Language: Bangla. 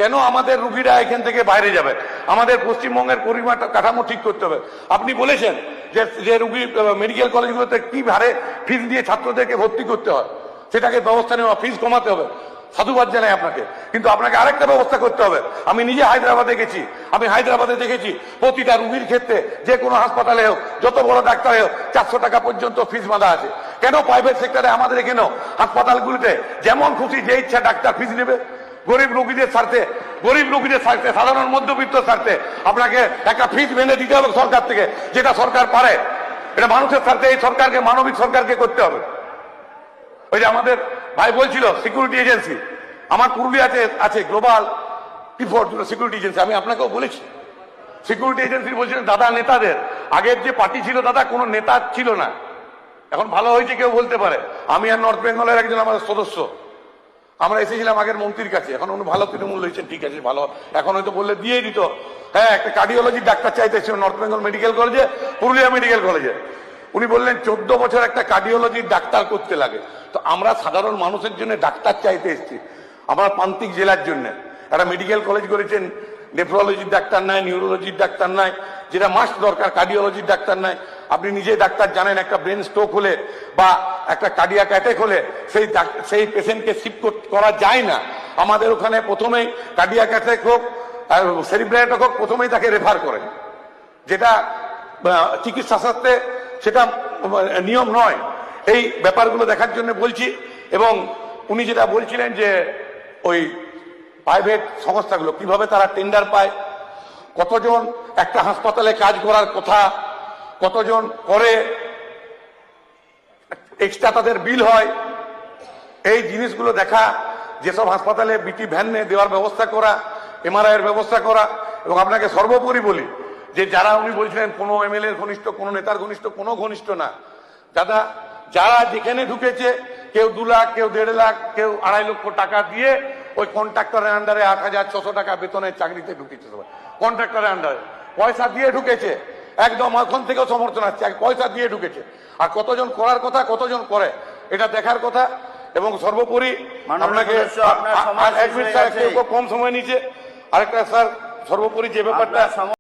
কেন আমাদের রুগীরা এখান থেকে বাইরে যাবে? আমাদের পশ্চিমবঙ্গের পরিমাণটা কাঠামো ঠিক করতে হবে। আপনি বলেছেন যে রুগী মেডিকেল কলেজগুলোতে কি হারে ফিস দিয়ে ছাত্রদেরকে ভর্তি করতে হয়, সেটাকে ব্যবস্থা নেওয়া, ফিস কমাতে হবে, সাধুবাদ জানাই আপনাকে। কিন্তু আপনাকে আরেকটা ব্যবস্থা করতে হবে। আমি নিজে হায়দ্রাবাদে গেছি, আমি হায়দ্রাবাদে দেখেছি প্রতিটা রুগীর ক্ষেত্রে যে কোনো হাসপাতালে হোক, যত বড় ডাক্তার হোক, 400 টাকা পর্যন্ত ফিস বাঁধা আছে। কেন প্রাইভেট সেক্টরে আমাদের এখানেও হাসপাতালগুলিতে যেমন খুশি যে ইচ্ছা ডাক্তার ফিস নেবে? গরিব রোগীদের স্বার্থে, গরিব রোগীদের স্বার্থে, সাধারণ মধ্যবিত্ত স্বার্থে আপনাকে একটা ফিস বেঁধে দিতে হবে সরকার থেকে, যেটা সরকার পারে। এটা মানুষের স্বার্থে এই সরকারকে, মানবিক সরকারকে করতে হবে। ওই যে আমাদের ভাই বলছিল সিকিউরিটি এজেন্সি, আমার পুরুলিয়াতে আছে গ্লোবাল সিকিউরিটি এজেন্সি। আমি আপনাকেও বলেছি সিকিউরিটি এজেন্সি বলছিলেন দাদা নেতাদের, আগের যে পার্টি ছিল দাদা কোনো নেতা ছিল না, এখন ভালো হয়েছে কেউ বলতে পারে। আমি আর নর্থ বেঙ্গলের একজন আমাদের সদস্য, আমরা এসেছিলাম আগের মন্ত্রীর কাছে, এখন উনি ভালো তৃণমূল হয়েছেন, ঠিক আছে ভালো, এখন হয়তো বললে দিয়েই দিত। হ্যাঁ, একটা কার্ডিওলজির ডাক্তার চাইতেছিল নর্থ বেঙ্গল মেডিকেল কলেজে, পুরুলিয়া মেডিকেল কলেজে। উনি বললেন 14 বছর একটা কার্ডিওলজির ডাক্তার করতে লাগে। তো আমরা সাধারণ মানুষের জন্য ডাক্তার চাইতে এসেছি, আমরা প্রান্তিক জেলার জন্য একটা মেডিকেল কলেজ করেছেন, নেফ্রোলজির ডাক্তার নাই, নিউরোলজির ডাক্তার নাই, যেটা মাস্ট দরকার কার্ডিওলজির ডাক্তার নাই। আপনি নিজে ডাক্তার জানেন, একটা ব্রেন স্ট্রোক হলে বা একটা কার্ডিয়াক অ্যাটাক হলে সেই পেশেন্টকে শিফট করা যায় না। আমাদের ওখানে প্রথমেই কার্ডিয়াক অ্যাটাক হোক, সেরিব্রাল অ্যাটাক হোক, প্রথমেই তাকে রেফার করেন, যেটা চিকিৎসা শাস্ত্রে সেটা নিয়ম নয়। এই ব্যাপারগুলো দেখার জন্য বলছি। এবং উনি যেটা বলছিলেন যে ওই প্রাইভেট সংস্থাগুলো কিভাবে তারা টেন্ডার পায়, কতজন একটা হাসপাতালে কাজ করার কথা, কতজন করে, এক্সট্রা তাদের বিল হয়, এই জিনিসগুলো দেখা, যেসব হাসপাতালে বিটি ভ্যান দেওয়ার ব্যবস্থা করা, এমআরআই এর ব্যবস্থা করা। এবং আপনাকে সর্বোপরি বলি যে যারা উনি বলছিলেন কোনো এমএলএ ঘনিষ্ঠ, কোনো নেতার ঘনিষ্ঠ, কোনো ঘনিষ্ঠ না দাদা, যারা যেখানে ঢুকেছে, কেউ 2 লাখ, কেউ 1.5 লাখ, কেউ 2.5 লক্ষ টাকা দিয়ে ওই কন্ট্রাক্টরের আন্ডারে 8,600 টাকা বেতনের চাকরিতে ঢুকেছে। সবাই কন্ট্রাক্টরের আন্ডারে পয়সা দিয়ে ঢুকেছে, একদম এখন থেকেও সমর্থন আছে, পয়সা দিয়ে ঢুকেছে। আর কতজন করার কথা, কতজন করে, এটা দেখার কথা। এবং সর্বোপরি আপনাকে কম সময় নিচে আরেকটা স্যার, সর্বোপরি যে ব্যাপারটা